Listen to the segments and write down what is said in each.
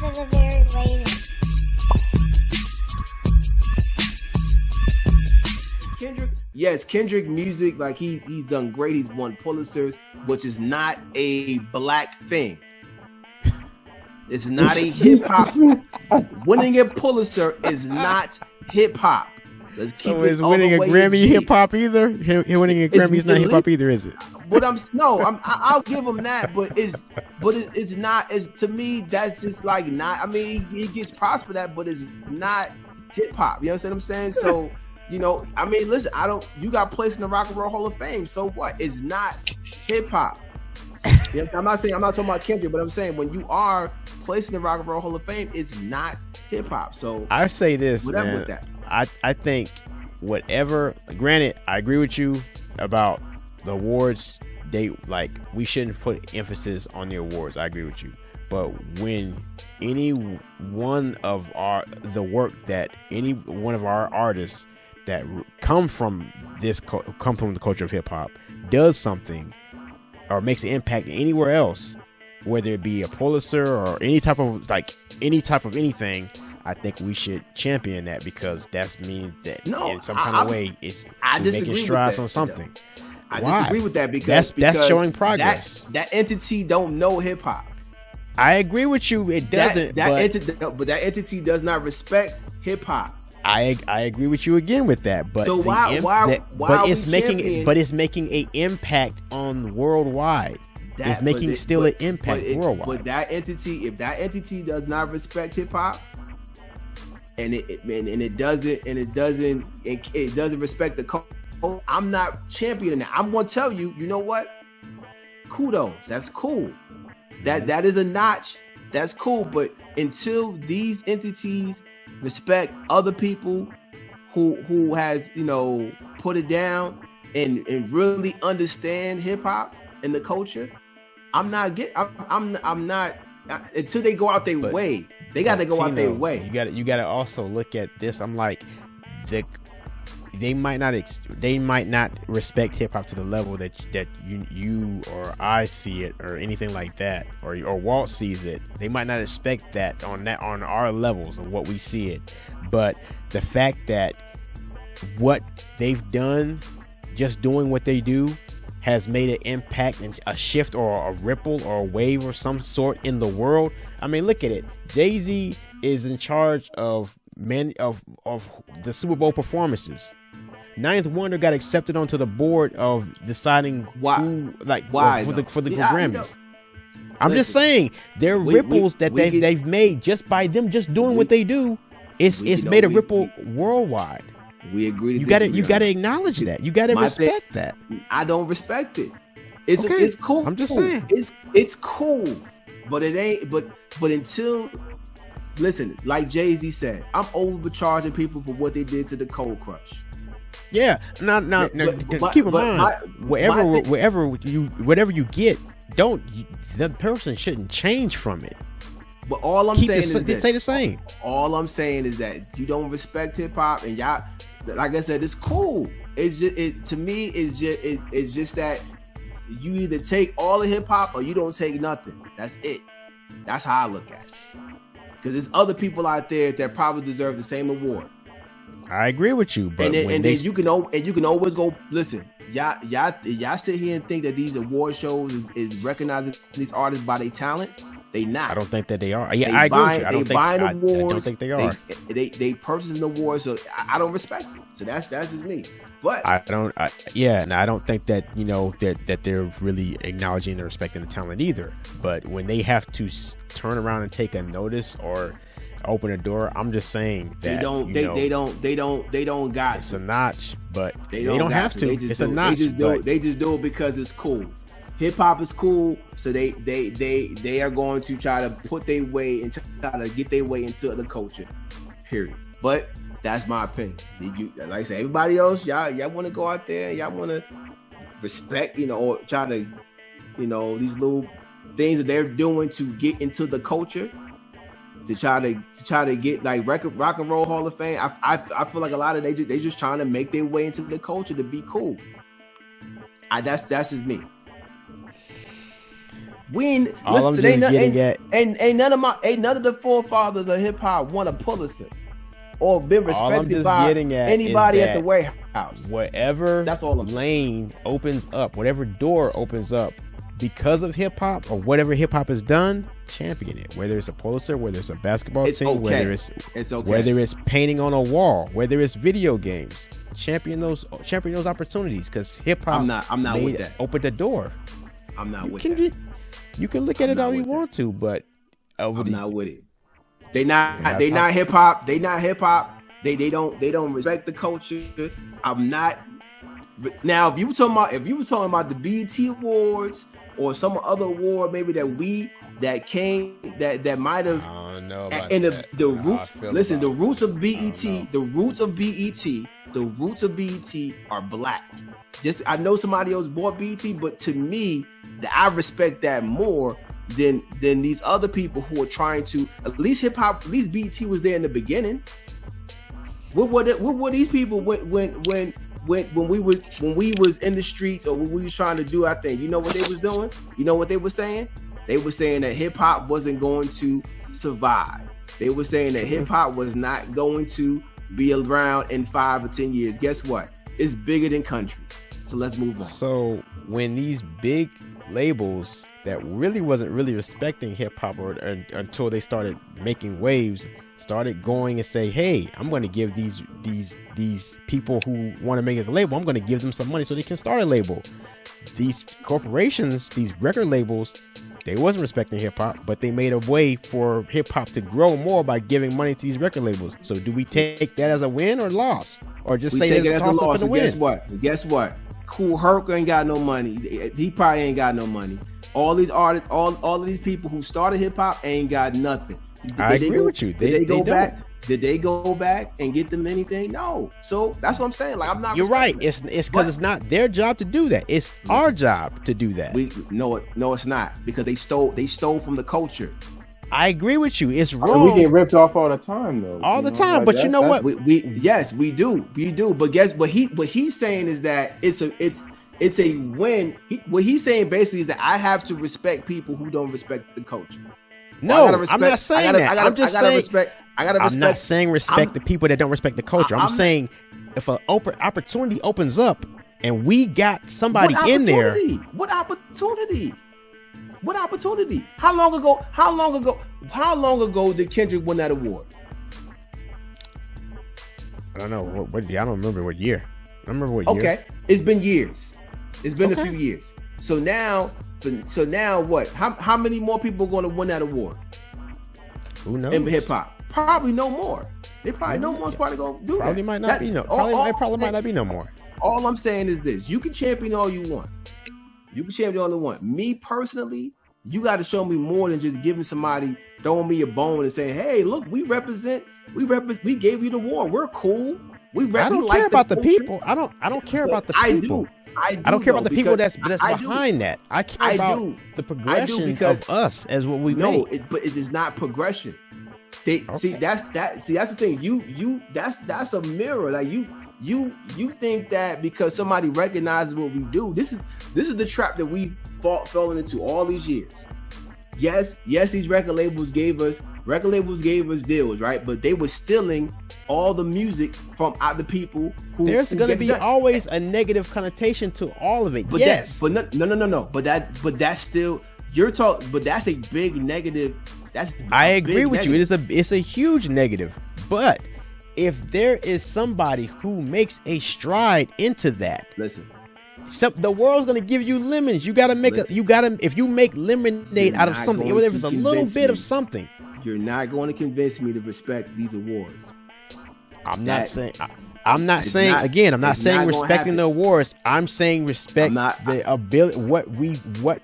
for the very latest. Kendrick music, like he's done great. He's won Pulitzers, which is not a black thing. It's not a hip hop. Winning a Pulitzer is not hip hop. Let's keep So it is all winning the a way Grammy in. hip hop either? Winning a Grammy is not hip hop either, is it? But I'll give him that. But it's not. It's, to me, that's just like not. I mean, he gets props for that, but it's not hip hop. You know what I'm saying? So, you know, I mean, listen, you got placed in the Rock and Roll Hall of Fame. So what? It's not hip hop. You know, I'm not talking about Kendrick, but I'm saying when you are placed in the Rock and Roll Hall of Fame, it's not hip hop. So I say this, whatever man. with that. I think whatever. Granted, I agree with you about the awards. We shouldn't put emphasis on the awards. I agree with you. But when any one of the work that any one of our artists that come from the culture of hip hop does something or makes an impact anywhere else, whether it be a Pulitzer or any type of anything, I think we should champion that, because that means that in some kind of way it's making strides on something. I disagree with that because that's showing progress. That entity don't know hip hop. I agree with you. It doesn't. But that entity does not respect hip hop. I agree with you again with that. But so why it's making an impact on worldwide. It's making still an impact worldwide. But that entity, if that entity does not respect hip hop, and it doesn't respect the code, I'm not championing that. I'm gonna tell you, you know what? Kudos. That's cool. That is a notch. That's cool. But until these entities respect other people who has, you know, put it down and really understand hip hop and the culture, I'm not until they go out their way. They got to go out their way. You got to also look at this. I'm like, they might not respect hip hop to the level that you or I see it or anything like that, or Walt sees it. They might not expect that on our levels of what we see it. But the fact that what they've done, just doing what they do, has made an impact and a shift or a ripple or a wave of some sort in the world. I mean, look at it. Jay-Z is in charge of many of the Super Bowl performances. Ninth Wonder got accepted onto the board of deciding why for the Grammys. I'm just saying there are ripples that they've made just by them just doing what they do. It's made a ripple worldwide. We agree. You got to acknowledge that. You got to respect that. I don't respect it. It's cool. I'm just saying it's cool, but it ain't. But until, listen, like Jay-Z said, I'm overcharging people for what they did to the Cold Crush. Yeah. Now, keep in mind, whatever you get, the person shouldn't change from it. But all I'm saying is that say the same. All I'm saying is that you don't respect hip hop, and y'all, like I said, it's cool. It's just to me, it's just that you either take all the hip hop or you don't take nothing. That's it. That's how I look at it. Because there's other people out there that probably deserve the same award. I agree with you, but then you can always go listen. Y'all sit here and think that these award shows is recognizing these artists by their talent. They not. I don't think that they are. Yeah, I agree with you. I don't think they are. They purchasing awards, so I don't respect it. So that's just me. But I don't think that, you know, that they're really acknowledging and respecting the talent either. But when they have to turn around and take a notice or open a door, I'm just saying that they don't got it's a notch, but they don't have to. It's a notch. They just do it because it's cool. Hip hop is cool, so they are going to try to put their way and try to get their way into the culture. Period. But that's my opinion. Like I said, everybody else, y'all want to go out there, y'all want to respect, you know, or try to, you know, these little things that they're doing to get into the culture, to try to get like Rock and Roll Hall of Fame. I feel like a lot of they just trying to make their way into the culture to be cool. That's just me. We ain't All I'm listen. just getting at, ain't none of the forefathers of hip hop won a Pulitzer or been respected by anybody at the warehouse. Whatever that's all lane opens up, whatever door opens up because of hip hop or whatever hip hop has done, champion it. Whether it's a Pulitzer, whether it's a basketball team, okay. whether it's painting on a wall, whether it's video games, champion those opportunities because hip hop. I'm not with that. Open the door. I'm not with that. You can look at it how you want to, but I'm not with it. They not hip hop. They not hip hop. They don't respect the culture. I'm not. Now, if you were talking about the BET Awards or some other award maybe that might have. I don't know about that. The roots of BET are black. Just I know somebody else bought BET, but to me, I respect that more than these other people who are trying to. At least hip hop, at least BET was there in the beginning. What were these people when we was in the streets or when we was trying to do our thing? You know what they was doing? You know what they were saying? They were saying that hip hop wasn't going to survive. They were saying that hip hop was not going to be around in 5 or 10 years. Guess what? It's bigger than country. So let's move on. So when these big labels that really wasn't really respecting hip hop or until they started making waves, started going and say, hey, I'm going to give these people who want to make a label, I'm going to give them some money so they can start a label. These corporations, these record labels, they wasn't respecting hip hop, but they made a way for hip hop to grow more by giving money to these record labels. So do we take that as a win or loss, or just say it's a loss? Guess what? Kool Herc ain't got no money. He probably ain't got no money. All these artists, all of these people who started hip hop ain't got nothing. I agree with you. Did they go back? Did they go back and get them anything? No. So that's what I'm saying. Like I'm not. You're right. It's because it's not their job to do that. It's our job to do that. No, it's not, because they stole from the culture. I agree with you. It's wrong. We get ripped off all the time, though. All the time. Like, but you know what? Yes, we do. But guess what he's saying is that it's a win. What he's saying basically is that I have to respect people who don't respect the culture. No, I'm not saying that. I'm just saying. I'm not saying respect the people that don't respect the culture. I'm saying if an opportunity opens up and we got somebody in there. What opportunity? How long ago did Kendrick win that award? I don't know. What I don't remember what year. I don't remember what year. Okay, it's been years. It's been a few years. So now what? How many more people are going to win that award? Who knows? In hip hop, probably no more. They probably no one's probably going to do that. Probably might not be no. Probably might not be no more. All I'm saying is this: you can champion all you want. Me personally, you got to show me more than just giving somebody, throwing me a bone and saying, "Hey, look, we gave you the award. We're cool. I don't care about the people. I don't care about the people. I don't care about the people that's behind that. I care about the progression of us as what we make. But it is not progression. See, that's the thing. That's a mirror. Like you think that because somebody recognizes what we do, this is the trap that we fallen into all these years. Yes, these record labels gave us deals, right? But they were stealing all the music from other people. There's going to be always a negative connotation to all of it. But yes, but no. But that's still you're talking. But that's a big negative. I agree with you. It's a huge negative. But if there is somebody who makes a stride into that, listen. The world's gonna give you lemons. You gotta make if you make lemonade out of something, even if it's a little bit of something. You're not going to convince me to respect these awards. I'm not saying respecting the awards. I'm saying respect the ability, where it went,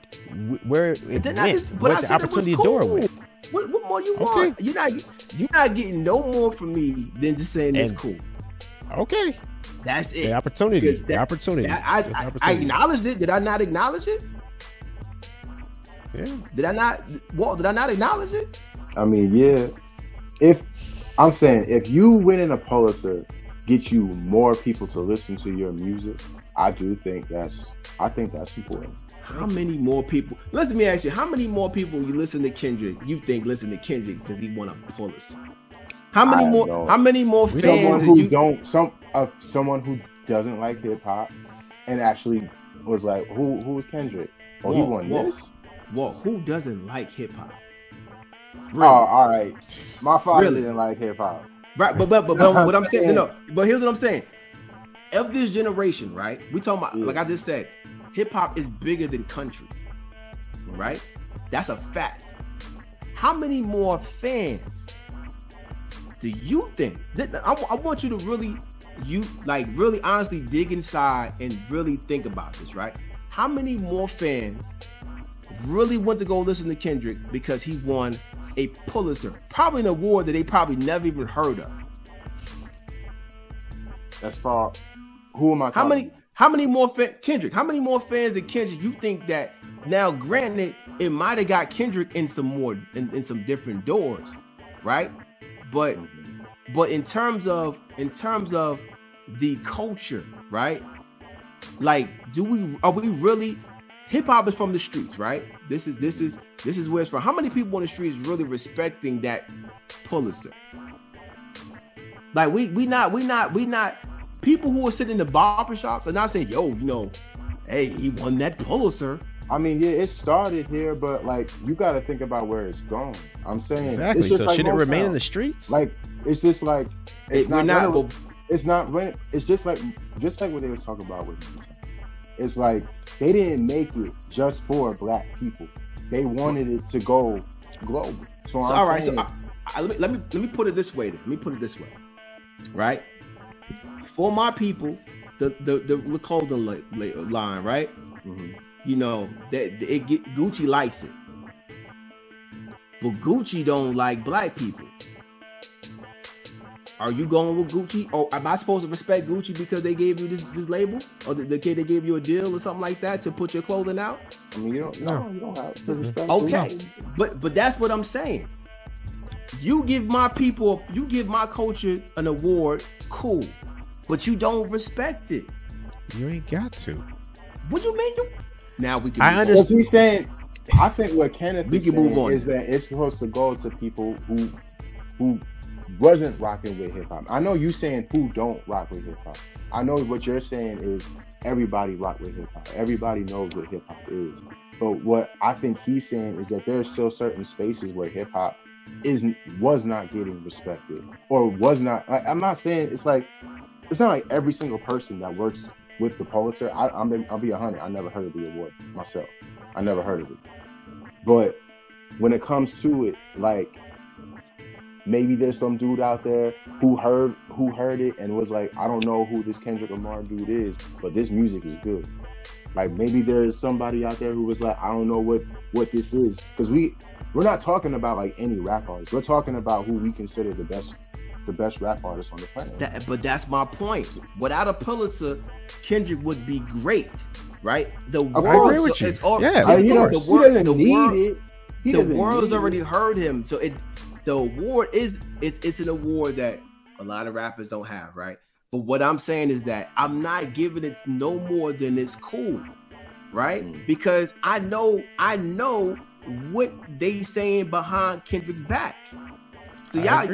what the opportunity door went. What more you want? You're not getting no more from me than just saying it's cool. Okay. That's it. The opportunity. I acknowledged it. Did I not acknowledge it? Yeah. Did I not acknowledge it? I mean, yeah. If I'm saying if you win in a Pulitzer get you more people to listen to your music, I think that's important. How many more people? Let me ask you, how many more people you listen to Kendrick? You think listen to Kendrick because he want to pull us? How many more? How many more fans? Someone who doesn't like hip hop and actually was like, who is Kendrick? Oh, he won this. Well, who doesn't like hip hop? Really? Oh, all right. My father didn't like hip hop. Right, but what I'm saying, no. But here's what I'm saying. Of this generation, right? We talking about, like I just said, hip hop is bigger than country, right? That's a fact. How many more fans do you think? I want you to really honestly dig inside and really think about this, right? How many more fans really want to go listen to Kendrick because he won a Pulitzer, probably an award that they probably never even heard of? As far, who am I talking? How many more Kendrick? How many more fans of Kendrick you think that? Now, granted, it might have got Kendrick in some more in some different doors, right? But in terms of the culture, right? Like, are we really? Hip hop is from the streets, right? This is where it's from. How many people on the streets really respecting that Pulitzer? Like we not people who are sitting in the barbershops are not saying, yo, hey, he won that Pulitzer. I mean, yeah, it started here, but like you got to think about where it's going. I'm saying exactly. It's just so like should it Motown. remain in the streets? Like it's just like it's not. It's just like what they was talking about with Motown. It's like they didn't make it just for black people. They wanted it to go global. So all right. So let me put it this way. Then. Let me put it this way. Right. For my people, the clothing line, right? Mm-hmm. Gucci likes it, but Gucci don't like black people. Are you going with Gucci? Or am I supposed to respect Gucci because they gave you this label? Or they gave you a deal or something like that to put your clothing out? I mean, you don't have to respect Okay. But that's what I'm saying. You give my culture an award, cool. But you don't respect it. You ain't got to. What do you mean? Now we can I understand. He's saying, I think what Kenneth is saying is that it's supposed to go to people who wasn't rocking with hip hop. I know you saying who don't rock with hip hop. I know what you're saying is everybody rock with hip hop. Everybody knows what hip hop is. But what I think he's saying is that there's still certain spaces where hip hop was not getting respected or was not. I'm not saying it's not like every single person that works with the Pulitzer. I'll be 100. I never heard of the award myself. I never heard of it. But when it comes to it, like, maybe there's some dude out there who heard it and was like, I don't know who this Kendrick Lamar dude is, but this music is good. Like maybe there's somebody out there who was like, I don't know what this is, because we're not talking about like any rap artist. We're talking about who we consider the best rap artist on the planet. But that's my point. Without a Pulitzer, Kendrick would be great, right? I agree with you. The world's already heard him, so the award it's an award that a lot of rappers don't have, right? But what I'm saying is that I'm not giving it no more than it's cool, right? Because I know what they saying behind Kendrick's back. So why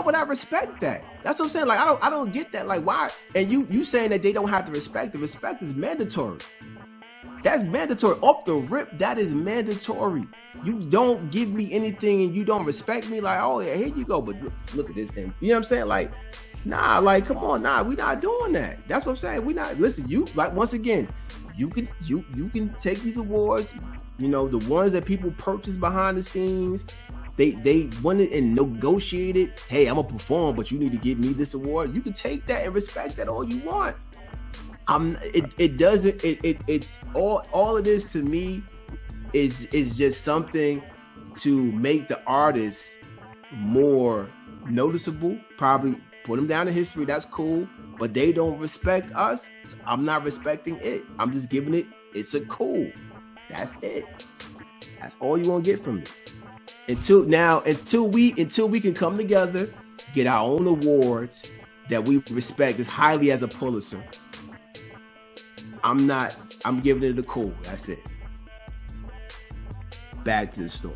would I respect that? That's what I'm saying. Like I don't get that. Like why? And you saying that they don't have to respect. The respect is mandatory. That's mandatory. Off the rip, that is mandatory. You don't give me anything and you don't respect me, like, oh yeah, here you go. But look at this thing. You know what I'm saying? Like, nah, like, come on, nah, we're not doing that. That's what I'm saying. We're not. Listen, you like once again, you can take these awards, the ones that people purchase behind the scenes. They won it and negotiated. Hey, I'm gonna perform, but you need to give me this award. You can take that and respect that all you want. It's all it is to me is just something to make the artist more noticeable. Probably put them down in history. That's cool, but they don't respect us. So I'm not respecting it. I'm just giving it. It's a cool. That's it. That's all you want to get from me. Until we can come together, get our own awards, that we respect as highly as a Pulitzer, I'm giving it a cool. That's it. Back to the story.